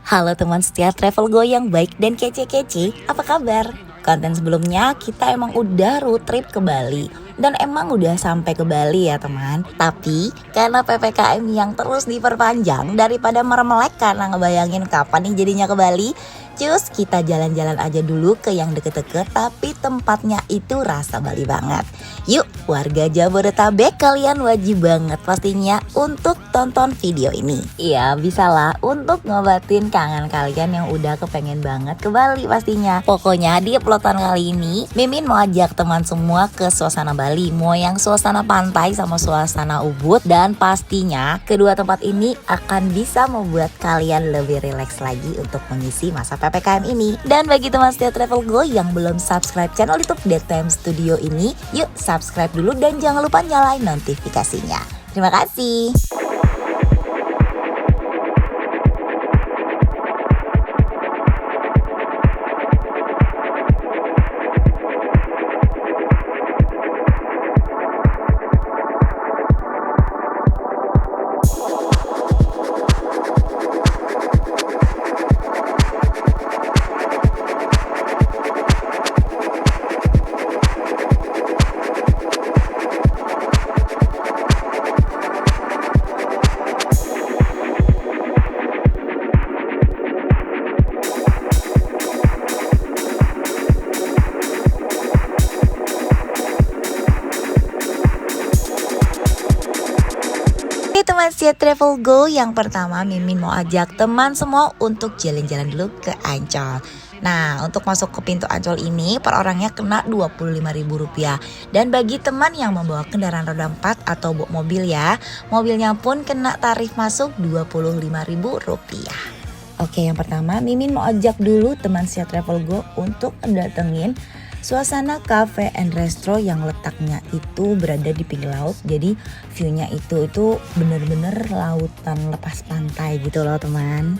Halo teman setia Travel Go yang baik dan kece-kece, apa kabar? Konten sebelumnya kita emang udah road trip ke Bali dan emang udah sampai ke Bali ya teman. Tapi karena PPKM yang terus diperpanjang, daripada meremelek karena ngebayangin kapan nih jadinya ke Bali, cus kita jalan-jalan aja dulu ke yang deket-deket tapi tempatnya itu rasa Bali banget. Yuk warga Jabodetabek, kalian wajib banget pastinya untuk tonton video ini. Iya bisalah untuk ngobatin kangen kalian yang udah kepengen banget ke Bali pastinya. Pokoknya di uploadan kali ini Mimin mau ajak teman semua ke suasana Bali. Mau yang suasana pantai sama suasana Ubud. Dan pastinya kedua tempat ini akan bisa membuat kalian lebih rileks lagi untuk mengisi masa PPKM ini. Dan bagi teman setia Travel Go yang belum subscribe channel YouTube DTM Studio ini, yuk subscribe dulu dan jangan lupa nyalain notifikasinya. Terima kasih. Teman setia Travel Go, yang pertama Mimin mau ajak teman semua untuk jalan-jalan dulu ke Ancol. Nah untuk masuk ke pintu Ancol ini per orangnya kena Rp25.000. Dan bagi teman yang membawa kendaraan roda 4 atau bawa mobil ya, mobilnya pun kena tarif masuk Rp25.000. Oke, yang pertama Mimin mau ajak dulu teman setia Travel Go untuk datengin suasana cafe and resto yang letaknya itu berada di pinggir laut. Jadi view-nya itu bener-bener lautan lepas pantai gitu loh teman.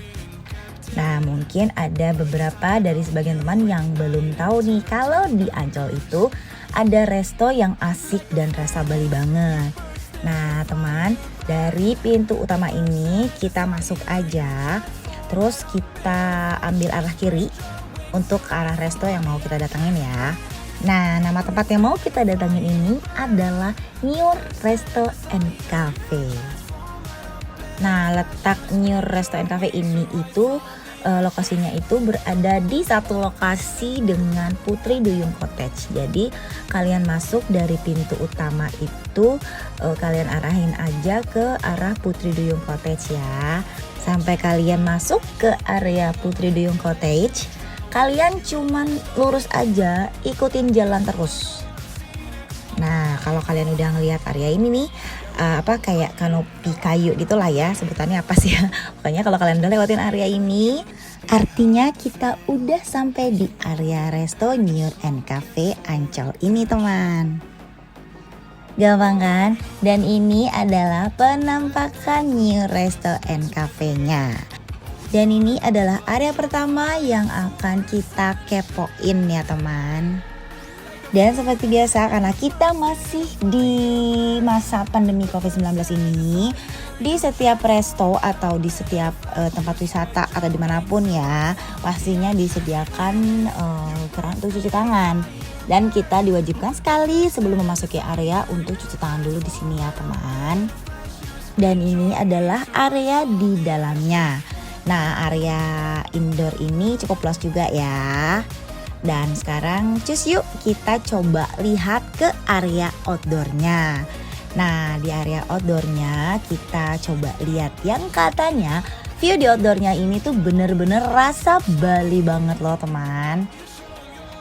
Nah mungkin ada beberapa dari sebagian teman yang belum tahu nih kalau di Ancol itu ada resto yang asik dan rasa Bali banget. Nah teman, dari pintu utama ini kita masuk aja, terus kita ambil arah kiri untuk ke arah resto yang mau kita datangin ya. Nah nama tempat yang mau kita datangin ini adalah Nyur Resto and Cafe. Nah letak Nyur Resto and Cafe ini itu lokasinya itu berada di satu lokasi dengan Putri Duyung Cottage. Jadi kalian masuk dari pintu utama itu kalian arahin aja ke arah Putri Duyung Cottage ya. Sampai kalian masuk ke area Putri Duyung Cottage, kalian cuman lurus aja, ikutin jalan terus. Nah kalau kalian udah ngelihat area ini nih, kayak kanopi kayu gitulah ya, sebutannya apa sih ya. Pokoknya kalau kalian udah lewatin area ini, artinya kita udah sampai di area resto Nyur and Cafe Ancol ini teman. Gampang kan? Dan ini adalah penampakan Nyur Resto and Cafe-nya. Dan ini adalah area pertama yang akan kita kepoin ya teman. Dan seperti biasa karena kita masih di masa pandemi COVID-19 ini, di setiap resto atau di setiap tempat wisata atau dimanapun ya, pastinya disediakan keran untuk cuci tangan. Dan kita diwajibkan sekali sebelum memasuki area untuk cuci tangan dulu di sini ya teman. Dan ini adalah area di dalamnya. Nah area indoor ini cukup luas juga ya. Dan sekarang cus yuk kita coba lihat ke area outdoornya. Nah di area outdoornya kita coba lihat yang katanya view di outdoornya ini tuh bener-bener rasa Bali banget loh teman.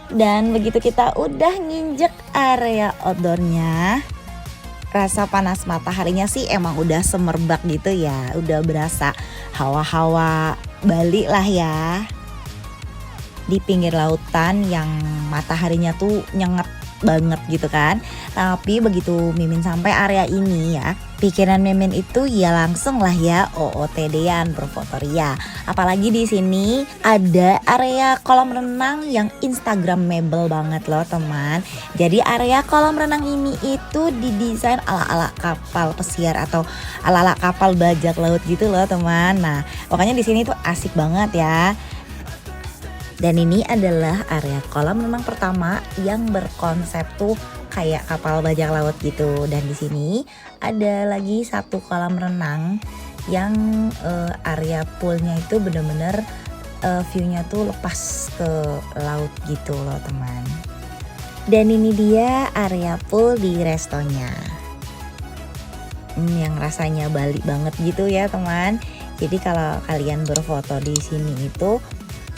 Dan begitu kita udah nginjek area outdoornya, rasa panas mataharinya sih emang udah semerbak gitu ya. Udah berasa hawa-hawa Bali lah ya. Di pinggir lautan yang mataharinya tuh nyengat banget gitu kan. Tapi begitu Mimin sampai area ini ya, pikiran Mimin itu ya langsung lah ya OOTD-an berfoto ria. Apalagi di sini ada area kolam renang yang instagramable banget loh teman. Jadi area kolam renang ini itu didesain ala-ala kapal pesiar atau ala-ala kapal bajak laut gitu loh teman. Nah, pokoknya di sini tuh asik banget ya. Dan ini adalah area kolam renang pertama yang berkonsep tuh kayak kapal bajak laut gitu. Dan di sini ada lagi satu kolam renang yang area poolnya itu bener-bener viewnya tuh lepas ke laut gitu loh teman. Dan ini dia area pool di restonya. Yang rasanya Bali banget gitu ya teman. Jadi kalau kalian berfoto di sini itu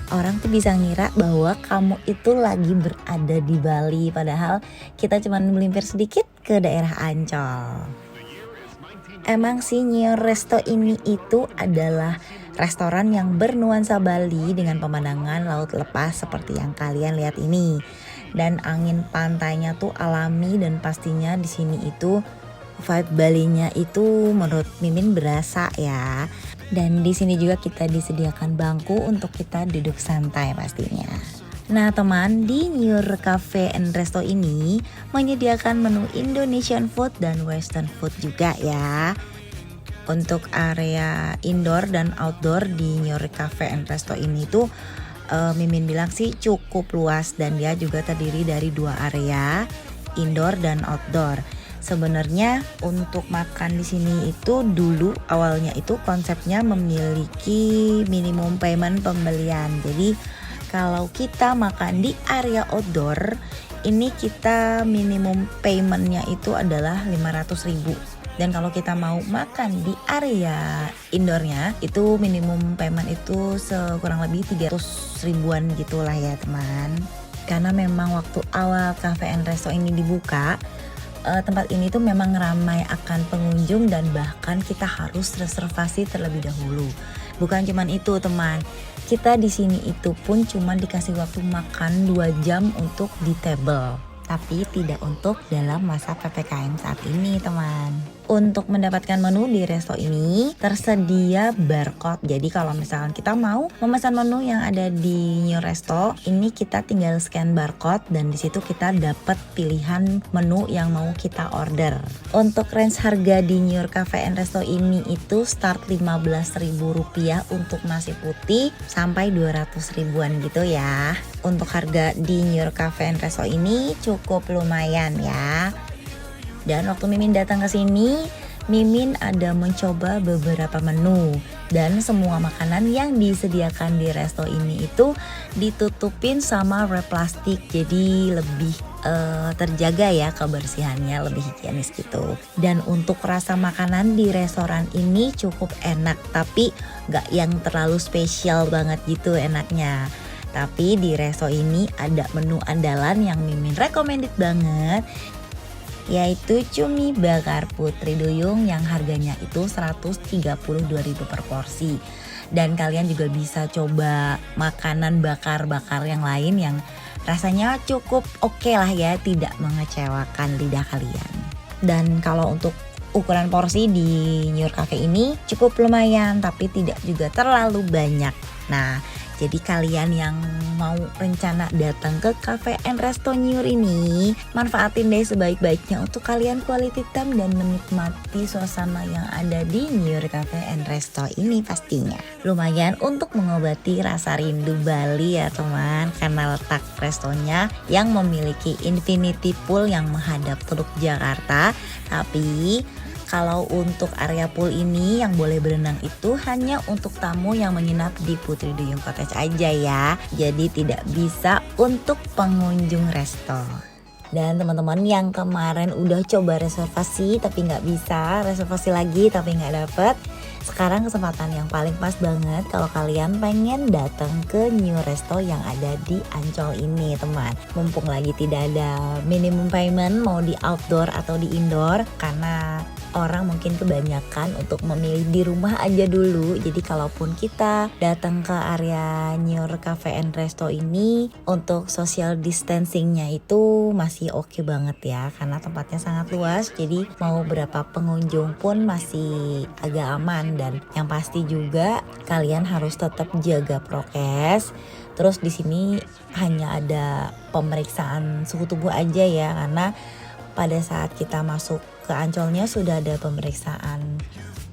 orang tuh bisa ngira bahwa kamu itu lagi berada di Bali, padahal kita cuma melimpir sedikit ke daerah Ancol. Emang sih Nio Resto ini itu adalah restoran yang bernuansa Bali dengan pemandangan laut lepas seperti yang kalian lihat ini. Dan angin pantainya tuh alami dan pastinya di sini itu vibe Balinya itu menurut Mimin berasa ya. Dan di sini juga kita disediakan bangku untuk kita duduk santai pastinya. Nah teman, di New York Cafe and Resto ini menyediakan menu Indonesian food dan Western food juga ya. Untuk area indoor dan outdoor di New York Cafe and Resto ini tuh Mimin bilang sih cukup luas dan dia juga terdiri dari 2 area, indoor dan outdoor. Sebenarnya untuk makan di sini itu dulu awalnya itu konsepnya memiliki minimum payment pembelian. Jadi kalau kita makan di area outdoor ini kita minimum paymentnya itu adalah 500.000. Dan kalau kita mau makan di area indoornya itu minimum payment itu kurang lebih 300 ribuan gitulah ya teman. Karena memang waktu awal Cafe and Resto ini dibuka, tempat ini tuh memang ramai akan pengunjung dan bahkan kita harus reservasi terlebih dahulu. Bukan cuman itu teman, kita di sini itu pun cuma dikasih waktu makan 2 jam untuk di table, tapi tidak untuk dalam masa PPKM saat ini teman. Untuk mendapatkan menu di resto ini tersedia barcode. Jadi kalau misalkan kita mau memesan menu yang ada di New Resto, ini kita tinggal scan barcode dan di situ kita dapat pilihan menu yang mau kita order. Untuk range harga di New York Cafe and Resto ini itu start Rp15.000 untuk nasi putih sampai 200 ribuan gitu ya. Untuk harga di New York Cafe and Resto ini cukup lumayan ya. Dan waktu Mimin datang ke sini, Mimin ada mencoba beberapa menu dan semua makanan yang disediakan di resto ini itu ditutupin sama wrap plastik, jadi lebih terjaga ya kebersihannya, lebih higienis gitu. Dan untuk rasa makanan di restoran ini cukup enak, tapi gak yang terlalu spesial banget gitu enaknya. Tapi di resto ini ada menu andalan yang Mimin recommended banget, yaitu cumi bakar Putri Duyung yang harganya itu 132.000 per porsi. Dan kalian juga bisa coba makanan bakar-bakar yang lain yang rasanya cukup oke lah ya, tidak mengecewakan lidah kalian. Dan kalau untuk ukuran porsi di New York Cafe ini cukup lumayan, tapi tidak juga terlalu banyak. Nah, jadi kalian yang mau rencana datang ke Cafe and Resto New York ini, manfaatin deh sebaik-baiknya untuk kalian quality time dan menikmati suasana yang ada di New York Cafe and Resto ini pastinya. Lumayan untuk mengobati rasa rindu Bali ya teman, karena letak restonya yang memiliki infinity pool yang menghadap Teluk Jakarta. Tapi kalau untuk area pool ini yang boleh berenang itu hanya untuk tamu yang menginap di Putri Duyung Cottage aja ya. Jadi tidak bisa untuk pengunjung resto. Dan teman-teman yang kemarin udah coba reservasi tapi nggak bisa, reservasi lagi tapi nggak dapet, sekarang kesempatan yang paling pas banget kalau kalian pengen datang ke New Resto yang ada di Ancol ini teman. Mumpung lagi tidak ada minimum payment mau di outdoor atau di indoor, karena orang mungkin kebanyakan untuk memilih di rumah aja dulu. Jadi kalaupun kita datang ke area New York Cafe and Resto ini, untuk social distancingnya itu masih oke banget ya, karena tempatnya sangat luas. Jadi mau berapa pengunjung pun masih agak aman, dan yang pasti juga kalian harus tetap jaga prokes. Terus di sini hanya ada pemeriksaan suhu tubuh aja ya, karena pada saat kita masuk ke Ancolnya sudah ada pemeriksaan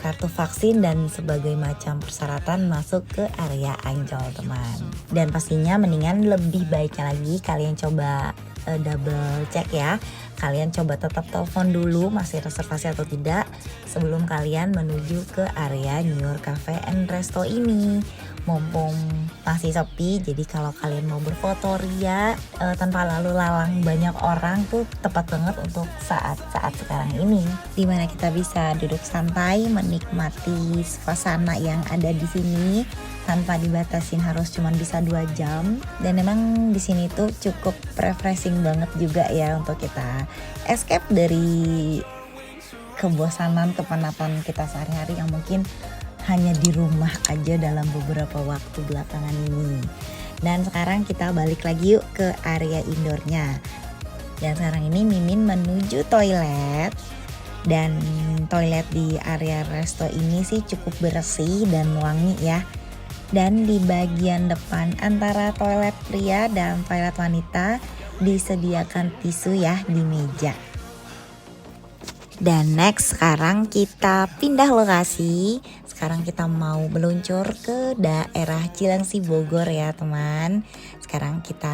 kartu vaksin dan sebagai macam persyaratan masuk ke area Ancol, teman. Dan pastinya mendingan lebih baiknya lagi kalian coba double check ya. Kalian coba tetap telepon dulu masih reservasi atau tidak sebelum kalian menuju ke area New York Cafe and Resto ini. Mumpung masih sepi, jadi kalau kalian mau berfoto ria tanpa lalu lalang banyak orang tuh tepat banget untuk saat-saat sekarang ini, dimana kita bisa duduk santai menikmati suasana yang ada di sini tanpa dibatasin harus cuma bisa 2 jam. Dan emang di sini tuh cukup refreshing banget juga ya untuk kita escape dari kebosanan kepenatan kita sehari-hari yang mungkin hanya di rumah aja dalam beberapa waktu belakangan ini. Dan sekarang kita balik lagi yuk ke area indoornya. Dan sekarang ini Mimin menuju toilet. Dan toilet di area resto ini sih cukup bersih dan wangi ya. Dan di bagian depan antara toilet pria dan toilet wanita disediakan tisu ya di meja. Dan next sekarang kita pindah lokasi. Sekarang kita mau meluncur ke daerah Cilengsi Bogor ya teman. Sekarang kita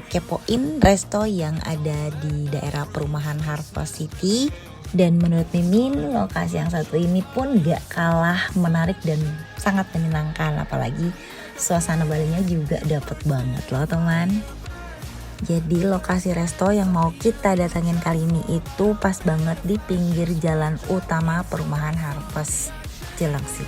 kepoin resto yang ada di daerah perumahan Harvest City. Dan menurut Mimin lokasi yang satu ini pun gak kalah menarik dan sangat menyenangkan. Apalagi suasana Balinya juga dapet banget loh teman. Jadi lokasi resto yang mau kita datangin kali ini itu pas banget di pinggir jalan utama perumahan Harvest Cilengsi.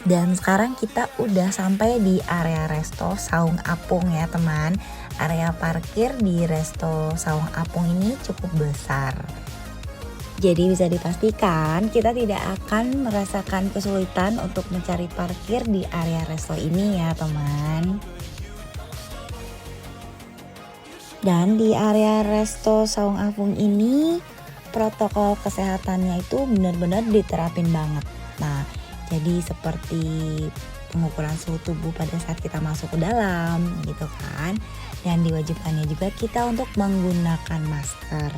Dan sekarang kita udah sampai di area resto Saung Apung ya teman. Area parkir di resto Saung Apung ini cukup besar. Jadi bisa dipastikan kita tidak akan merasakan kesulitan untuk mencari parkir di area resto ini ya teman. Dan di area resto Saung Apung ini protokol kesehatannya itu benar-benar diterapin banget. Nah, jadi seperti pengukuran suhu tubuh pada saat kita masuk ke dalam gitu kan. Dan diwajibkannya juga kita untuk menggunakan masker.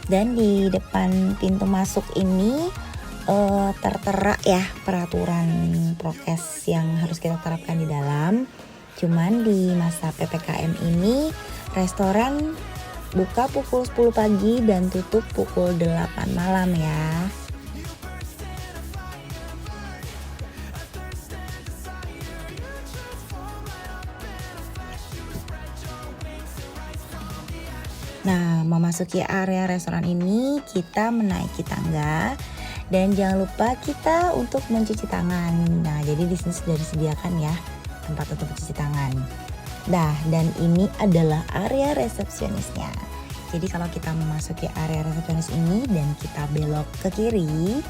Dan di depan pintu masuk ini tertera ya peraturan prokes yang harus kita terapkan di dalam. Cuman di masa PPKM ini restoran buka pukul 10 pagi dan tutup pukul 8 malam ya. Nah, memasuki area restoran ini kita menaiki tangga dan jangan lupa kita untuk mencuci tangan. Nah, jadi di sini sudah disediakan ya tempat untuk mencuci tangan. Nah, dan ini adalah area resepsionisnya. Jadi kalau kita memasuki area resepsionis ini dan kita belok ke kiri,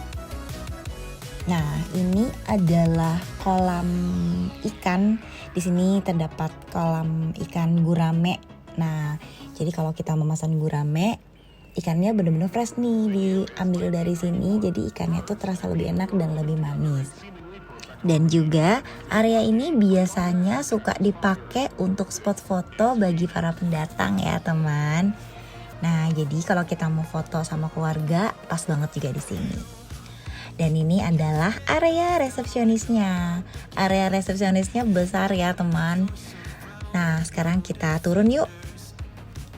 nah ini adalah kolam ikan. Di sini terdapat kolam ikan gurame. Nah, jadi kalau kita memesan gurame, ikannya benar-benar fresh nih diambil dari sini. Jadi ikannya tuh terasa lebih enak dan lebih manis. Dan juga area ini biasanya suka dipakai untuk spot foto bagi para pendatang ya teman. Nah, jadi kalau kita mau foto sama keluarga pas banget juga di sini. Dan ini adalah area resepsionisnya. Area resepsionisnya besar ya teman. Nah, sekarang kita turun yuk.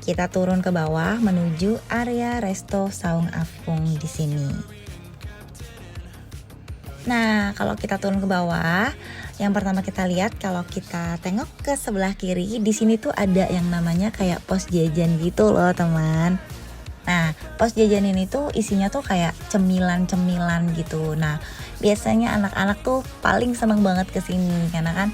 Kita turun ke bawah menuju area resto Saung Apung di sini. Nah, kalau kita turun ke bawah, yang pertama kita lihat kalau kita tengok ke sebelah kiri, di sini tuh ada yang namanya kayak pos jajan gitu loh, teman. Nah, pos jajan ini tuh isinya tuh kayak cemilan-cemilan gitu. Nah, biasanya anak-anak tuh paling seneng banget kesini karena kan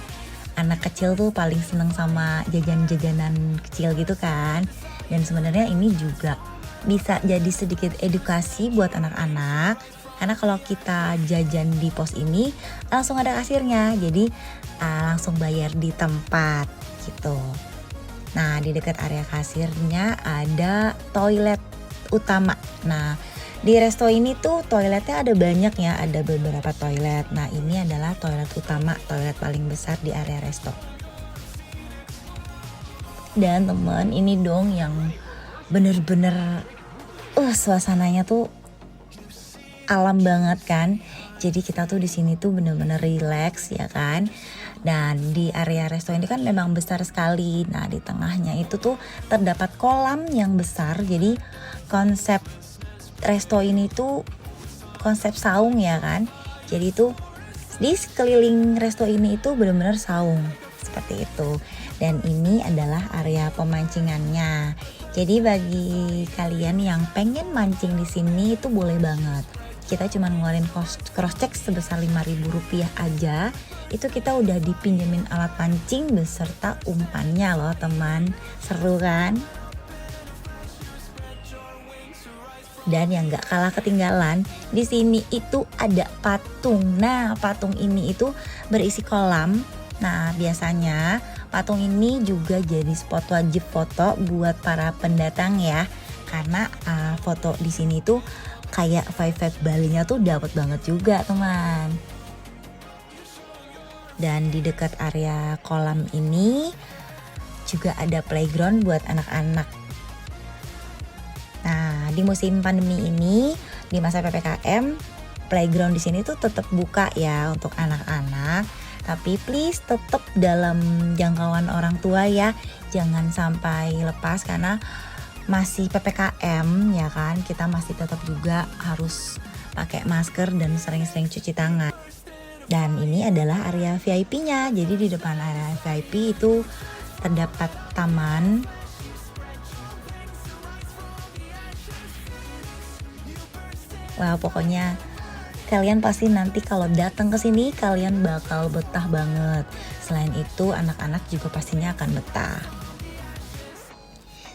anak kecil tuh paling seneng sama jajan-jajanan kecil gitu kan. Dan sebenarnya ini juga bisa jadi sedikit edukasi buat anak-anak. Karena kalau kita jajan di pos ini langsung ada kasirnya, jadi langsung bayar di tempat gitu. Nah, di dekat area kasirnya ada toilet utama. Nah, di resto ini tuh toiletnya ada banyak ya, ada beberapa toilet. Nah, ini adalah toilet utama, toilet paling besar di area resto. Dan temen, ini dong yang bener-bener suasananya tuh alam banget kan. Jadi kita tuh di sini tuh bener-bener relax ya kan. Dan di area resto ini kan memang besar sekali. Nah, di tengahnya itu tuh terdapat kolam yang besar. Jadi konsep resto ini tuh konsep saung ya kan. Jadi tuh di sekeliling resto ini itu benar-benar saung seperti itu. Dan ini adalah area pemancingannya. Jadi bagi kalian yang pengen mancing di sini itu boleh banget. Kita cuma ngeluarin cross check sebesar Rp5.000 aja. Itu kita udah dipinjemin alat pancing beserta umpannya loh teman. Seru kan? Dan yang gak kalah ketinggalan, di sini itu ada patung. Nah, patung ini itu berisi kolam. Nah, biasanya patung ini juga jadi spot wajib foto buat para pendatang ya. Karena foto di sini tuh kayak vibe Bali-nya tuh dapat banget juga, teman. Dan di dekat area kolam ini juga ada playground buat anak-anak. Nah, di musim pandemi ini, di masa PPKM, playground di sini tuh tetap buka ya untuk anak-anak. Tapi please tetap dalam jangkauan orang tua ya. Jangan sampai lepas karena masih PPKM ya kan. Kita masih tetap juga harus pakai masker dan sering-sering cuci tangan. Dan ini adalah area VIP-nya. Jadi di depan area VIP itu terdapat taman. Wah, pokoknya kalian pasti nanti kalau datang ke sini kalian bakal betah banget. Selain itu anak-anak juga pastinya akan betah.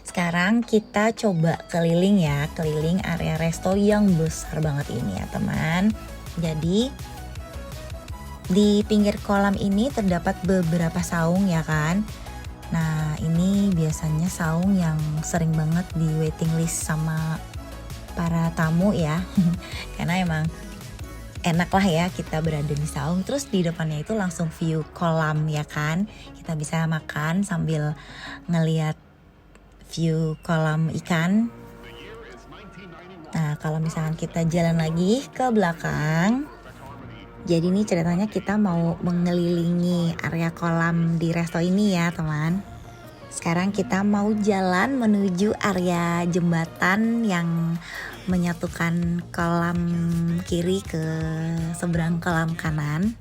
Sekarang kita coba keliling ya, keliling area resto yang besar banget ini ya teman. Jadi di pinggir kolam ini terdapat beberapa saung ya kan. Nah, ini biasanya saung yang sering banget di waiting list sama para tamu ya. Karena emang enak lah ya kita berada di saung. Terus di depannya itu langsung view kolam ya kan. Kita bisa makan sambil ngeliat view kolam ikan. Nah, kalau misalkan kita jalan lagi ke belakang, jadi ini ceritanya kita mau mengelilingi area kolam di resto ini ya teman. Sekarang kita mau jalan menuju area jembatan yang menyatukan kolam kiri ke seberang kolam kanan.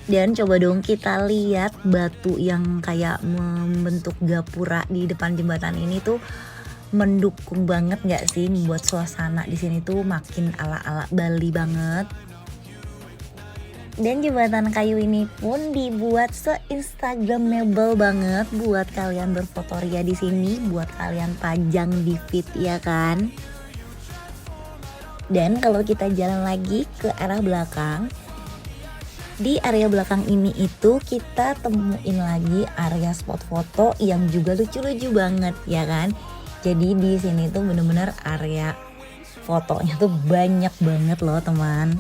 Dan coba dong kita lihat batu yang kayak membentuk gapura di depan jembatan ini tuh mendukung banget gak sih, membuat suasana di sini tuh makin ala-ala Bali banget. Dan jembatan kayu ini pun dibuat se-instagramable banget buat kalian berfoto ria di sini, buat kalian pajang di feed ya kan. Dan kalau kita jalan lagi ke arah belakang, di area belakang ini itu kita temuin lagi area spot foto yang juga lucu-lucu banget ya kan. Jadi di sini tuh bener-bener area fotonya tuh banyak banget loh teman.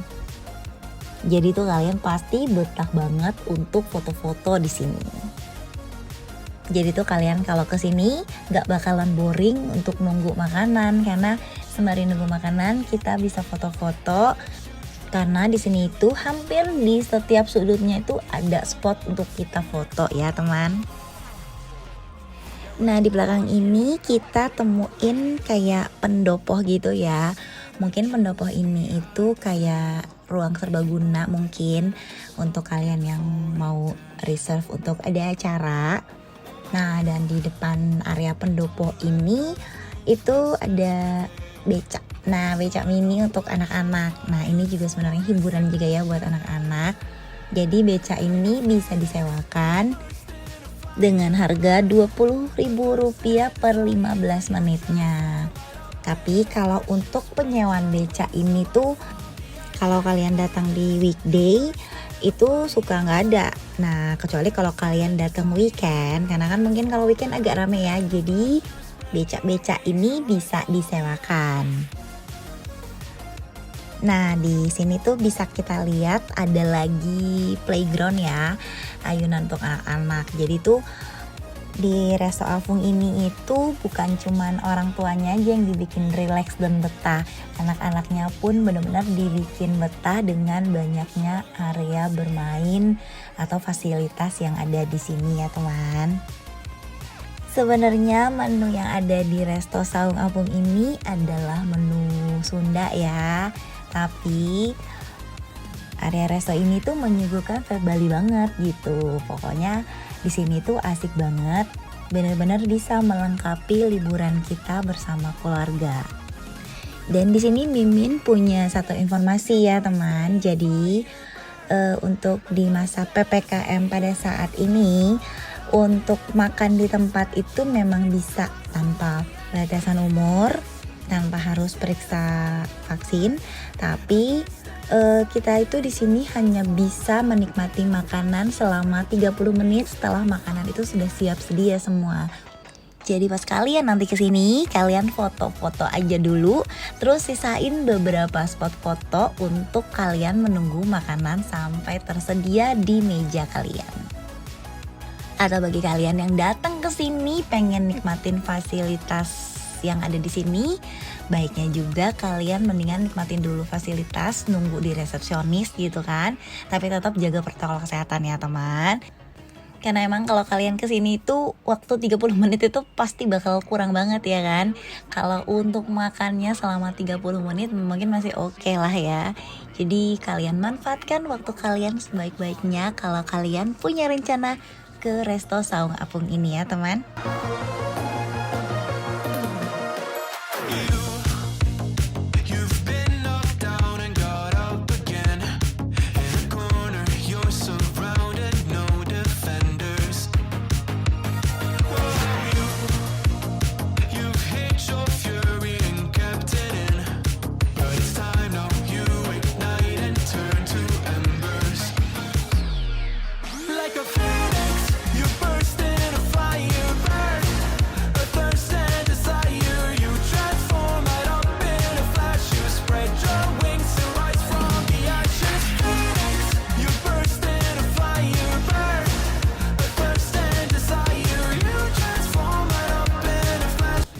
Jadi tuh kalian pasti betah banget untuk foto-foto di sini. Jadi tuh kalian kalau kesini gak bakalan boring untuk nunggu makanan, karena sembari nunggu makanan kita bisa foto-foto. Karena di sini itu hampir di setiap sudutnya itu ada spot untuk kita foto ya teman. Nah, di belakang ini kita temuin kayak pendopo gitu ya. Mungkin pendopo ini itu kayak ruang serbaguna mungkin untuk kalian yang mau reserve untuk ada acara. Nah, dan di depan area pendopo ini itu ada beca. Nah, beca mini untuk anak-anak. Nah, ini juga sebenarnya hiburan juga ya buat anak-anak. Jadi beca ini bisa disewakan dengan harga Rp20.000 per 15 menitnya. Tapi kalau untuk penyewaan beca ini tuh kalau kalian datang di weekday itu suka nggak ada. Nah, kecuali kalau kalian datang weekend, karena kan mungkin kalau weekend agak rame ya. Jadi beca-beca ini bisa disewakan. Nah, di sini tuh bisa kita lihat ada lagi playground ya, ayunan untuk anak-anak. Jadi tuh di Resto Afung ini itu bukan cuman orang tuanya aja yang dibikin relax dan betah. Anak-anaknya pun benar-benar dibikin betah dengan banyaknya area bermain atau fasilitas yang ada di sini ya teman. Sebenarnya menu yang ada di Resto Saung Apung ini adalah menu Sunda ya. Tapi area resto ini tuh menyuguhkan vibe Bali banget gitu. Pokoknya di sini tuh asik banget, benar-benar bisa melengkapi liburan kita bersama keluarga. Dan di sini Mimin punya satu informasi ya teman. Jadi untuk di masa PPKM pada saat ini, untuk makan di tempat itu memang bisa tanpa batasan umur, tanpa harus periksa vaksin, tapi kita itu di sini hanya bisa menikmati makanan selama 30 menit setelah makanan itu sudah siap sedia semua. Jadi pas kalian nanti kesini, kalian foto-foto aja dulu, terus sisain beberapa spot foto untuk kalian menunggu makanan sampai tersedia di meja kalian. Atau bagi kalian yang datang ke sini pengen nikmatin fasilitas yang ada di sini, baiknya juga kalian mendingan nikmatin dulu fasilitas, nunggu di resepsionis gitu kan. Tapi tetap jaga protokol kesehatan ya teman. Karena emang kalau kalian kesini itu waktu 30 menit itu pasti bakal kurang banget ya kan. Kalau untuk makannya selama 30 menit mungkin masih oke lah ya. Jadi kalian manfaatkan waktu kalian sebaik-baiknya kalau kalian punya rencana ke Resto Saung Apung ini ya teman.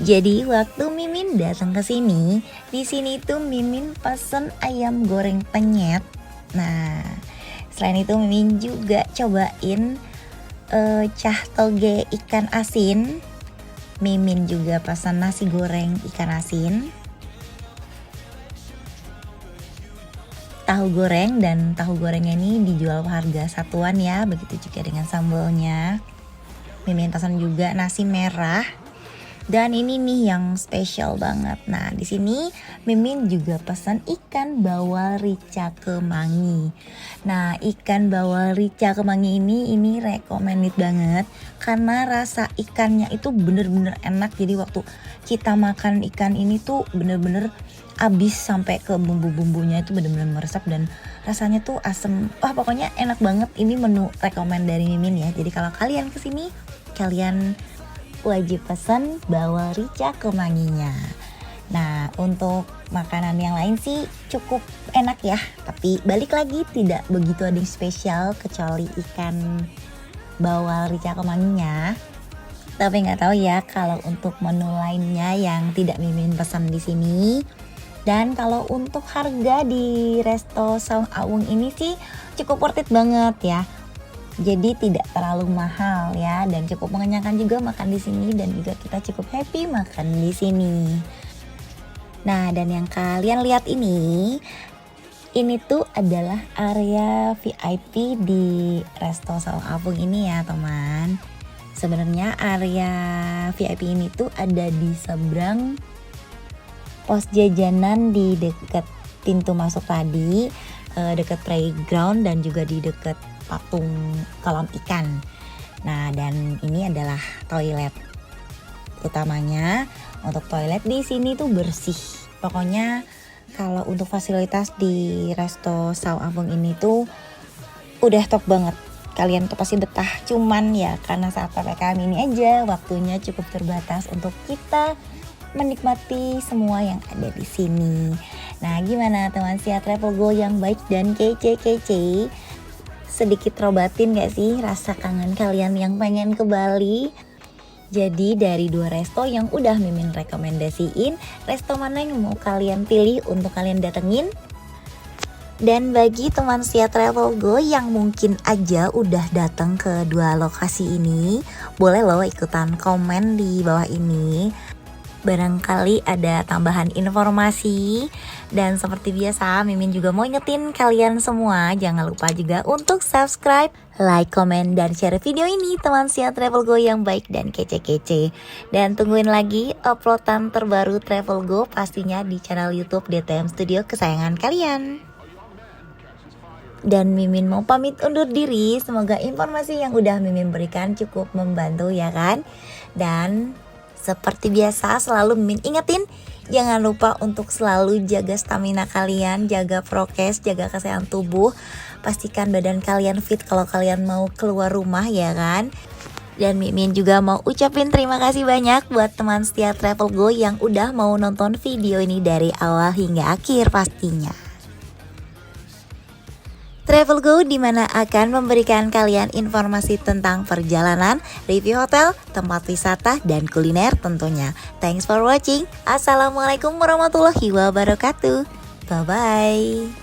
Jadi waktu Mimin datang ke sini, di sini tuh Mimin pesen ayam goreng penyet. Nah, selain itu Mimin juga cobain cah toge ikan asin. Mimin juga pesan nasi goreng ikan asin, tahu goreng, dan tahu gorengnya ini dijual harga satuan ya. Begitu juga dengan sambalnya. Mimin pesan juga nasi merah. Dan ini nih yang spesial banget. Nah, di sini Mimin juga pesan ikan bawal rica kemangi. Nah, ikan bawal rica kemangi ini recommended banget karena rasa ikannya itu bener-bener enak. Jadi waktu kita makan ikan ini tuh bener-bener abis sampai ke bumbu-bumbunya itu bener-bener meresap dan rasanya tuh asem. Wah, pokoknya enak banget. Ini menu rekomend dari Mimin ya. Jadi kalau kalian kesini, kalian wajib pesan bawal rica kemanginya. Nah, untuk makanan yang lain sih cukup enak ya. Tapi balik lagi tidak begitu ada yang spesial kecuali ikan bawal rica kemanginya. Tapi nggak tahu ya kalau untuk menu lainnya yang tidak Mimin pesan di sini. Dan kalau untuk harga di Resto Saung Apung ini sih cukup worth it banget ya. Jadi tidak terlalu mahal ya, dan cukup mengenyangkan juga makan di sini, dan juga kita cukup happy makan di sini. Nah, dan yang kalian lihat ini tuh adalah area VIP di Resto Saung Apung ini ya teman. Sebenarnya area VIP ini tuh ada di seberang pos jajanan di dekat pintu masuk tadi, dekat playground dan juga di dekat patung kolam ikan. Nah, dan ini adalah toilet utamanya. Untuk toilet di sini tuh bersih. Pokoknya kalau untuk fasilitas di Resto Saw Avong ini tuh udah top banget. Kalian tuh pasti betah. Cuman ya karena saat PPKM ini aja waktunya cukup terbatas untuk kita menikmati semua yang ada di sini. Nah, gimana teman Sia Travel Go yang baik dan kece-kece? Sedikit robatin gak sih rasa kangen kalian yang pengen ke Bali? Jadi dari 2 resto yang udah Mimin rekomendasiin, resto mana yang mau kalian pilih untuk kalian datengin? Dan bagi teman Sia Travel Go yang mungkin aja udah datang ke 2 lokasi ini, boleh loh ikutan komen di bawah ini. Barangkali ada tambahan informasi. Dan seperti biasa, Mimin juga mau ingetin kalian semua, jangan lupa juga untuk subscribe, like, komen, dan share video ini teman Sia Travel Go yang baik dan kece-kece. Dan tungguin lagi uploadan terbaru Travel Go pastinya di channel YouTube DTM Studio kesayangan kalian. Dan Mimin mau pamit undur diri, semoga informasi yang udah Mimin berikan cukup membantu ya kan. Dan seperti biasa selalu Mimin ingetin, jangan lupa untuk selalu jaga stamina kalian, jaga prokes, jaga kesehatan tubuh. Pastikan badan kalian fit kalau kalian mau keluar rumah ya kan. Dan Mimin juga mau ucapin terima kasih banyak buat teman Sia Travel Go yang udah mau nonton video ini dari awal hingga akhir pastinya. Travel Go dimana akan memberikan kalian informasi tentang perjalanan, review hotel, tempat wisata, dan kuliner tentunya. Thanks for watching. Assalamualaikum warahmatullahi wabarakatuh. Bye-bye.